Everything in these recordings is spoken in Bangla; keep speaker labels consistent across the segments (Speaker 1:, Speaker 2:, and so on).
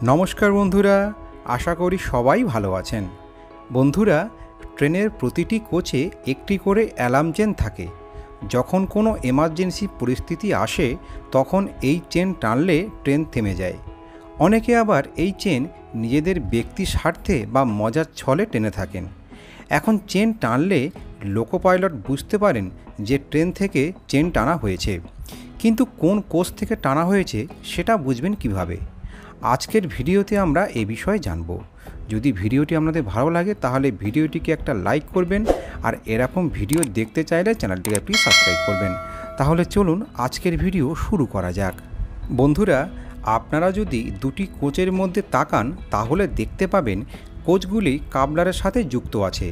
Speaker 1: নমস্কার বন্ধুরা, আশা করি সবাই ভালো আছেন। বন্ধুরা, ট্রেনের প্রতিটি কোচে একটি করে অ্যালার্ম চেন থাকে। যখন কোনো এমার্জেন্সি পরিস্থিতি আসে তখন এই চেন টানলে ট্রেন থেমে যায়। অনেকে আবার এই চেন নিজেদের ব্যক্তি স্বার্থে বা মজার ছলে টেনে থাকেন। এখন চেন টানলে লোকো পাইলট বুঝতে পারেন যে ট্রেন থেকে চেন টানা হয়েছে, কিন্তু কোন কোচ থেকে টানা হয়েছে সেটা বুঝবেন কিভাবে? আজকের ভিডিওতে আমরা এ বিষয়ে জানব। যদি ভিডিওটি আপনাদের ভালো লাগে তাহলে ভিডিওটিকে একটা লাইক করবেন, আর এরকম ভিডিও দেখতে চাইলে চ্যানেলটিকে প্লিজ সাবস্ক্রাইব করবেন। তাহলে চলুন আজকের ভিডিও শুরু করা যাক। বন্ধুরা, আপনারা যদি দুটি কোচের মধ্যে তাকান তাহলে দেখতে পাবেন কোচগুলি কাবলারের সাথে যুক্ত আছে,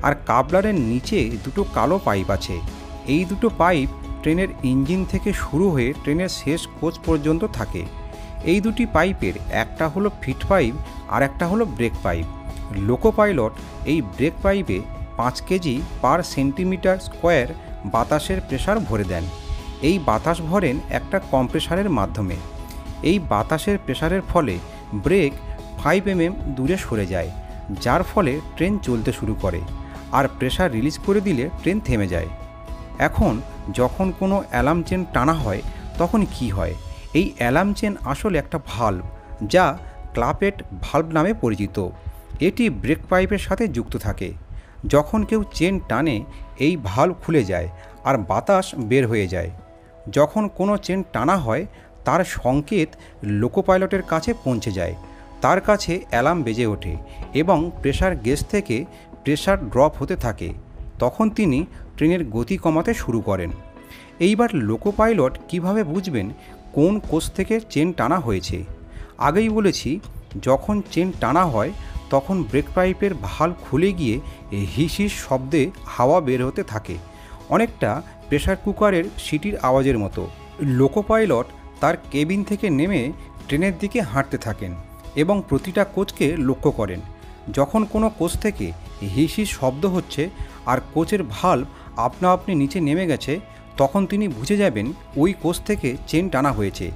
Speaker 1: আর কাবলারের নিচে দুটো কালো পাইপ আছে। এই দুটো পাইপ ট্রেনের ইঞ্জিন থেকে শুরু হয়ে ট্রেনের শেষ কোচ পর্যন্ত থাকে। এই দুটি পাইপের একটা হলো ফিট পাইপ আর একটা হলো ব্রেক পাইপ। লোকো পাইলট এই ব্রেক পাইপে 5 কেজি পার সেন্টিমিটার স্কোয়ার বাতাসের প্রেসার ভরে দেন। এই বাতাস ভরেন একটা কম্প্রেসারের মাধ্যমে। এই বাতাসের প্রেসারের ফলে ব্রেক 5 mm দূরে সরে যায়, যার ফলে ট্রেন চলতে শুরু করে, আর প্রেসার রিলিজ করে দিলে ট্রেন থেমে যায়। এখন যখন কোনো অ্যালার্ম চেন টানা হয় তখন কি হয়? এই অ্যালার্ম চেন আসলে একটা ভাল্ব, যা ক্লাপেট ভাল্ব নামে পরিচিত। এটি ব্রেক পাইপের সাথে যুক্ত থাকে। যখন কেউ চেন টানে এই ভাল্ব খুলে যায় আর বাতাস বের হয়ে যায়। যখন কোনো চেন টানা হয় তার সংকেত লোকো পাইলটের কাছে পৌঁছে যায়। তার কাছে অ্যালার্ম বেজে ওঠে এবং প্রেসার গেজ থেকে প্রেসার ড্রপ হতে থাকে। তখন তিনি ট্রেনের গতি কমাতে শুরু করেন। এইবার লোকো পাইলট কীভাবে বুঝবেন কোন কোচ থেকে চেন টানা হয়েছে? আগেই বলেছি, যখন চেন টানা হয় তখন ব্রেক পাইপের ভাল্ব খুলে গিয়ে হিস হিস শব্দে হাওয়া বের হতে থাকে, অনেকটা প্রেসার কুকারের সিটির আওয়াজের মতো। লোকো পাইলট তার কেবিন থেকে নেমে ট্রেনের দিকে হাঁটতে থাকেন এবং প্রতিটা কোচকে লক্ষ্য করেন। যখন কোনো কোচ থেকে হিস হিস শব্দ হচ্ছে আর কোচের ভাল্ব আপনা আপনি নিচে নেমে গেছে, তখন তিনি বুঝে যাবেন ওই কোচ থেকে চেন টানা হয়েছে।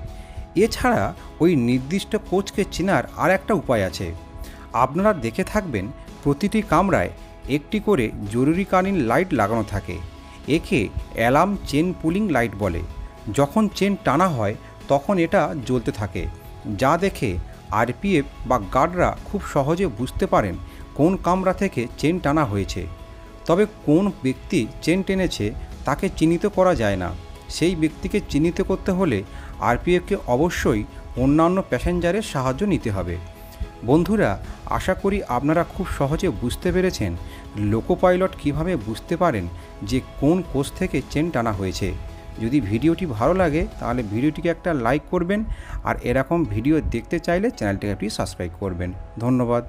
Speaker 1: এছাড়া ওই নির্দিষ্ট কোচকে চেনার আর একটা উপায় আছে। আপনারা দেখে থাকবেন প্রতিটি কামরায় একটি করে জরুরিকালীন লাইট লাগানো থাকে। একে অ্যালার্ম চেন পুলিং লাইট বলে। যখন চেন টানা হয় তখন এটা জ্বলতে থাকে, যা দেখে আরপিএফ বা গার্ডরা খুব সহজে বুঝতে পারেন কোন কামরা থেকে চেন টানা হয়েছে। তবে কোন ব্যক্তি চেন টেনেছে তাকে চিহ্নিত করা যায় না। সেই ব্যক্তিকে চিহ্নিত করতে হলে আরপিএফকে অবশ্যই অন্যান্য প্যাসেঞ্জারের সাহায্য নিতে হবে। বন্ধুরা, আশা করি আপনারা খুব সহজে বুঝতে পেরেছেন লোকো পাইলট কীভাবে বুঝতে পারেন যে কোন কোচ থেকে চেন টানা হয়েছে। যদি ভিডিওটি ভালো লাগে তাহলে ভিডিওটিকে একটা লাইক করবেন, আর এরকম ভিডিও দেখতে চাইলে চ্যানেলটিকে আপনি সাবস্ক্রাইব করবেন। ধন্যবাদ।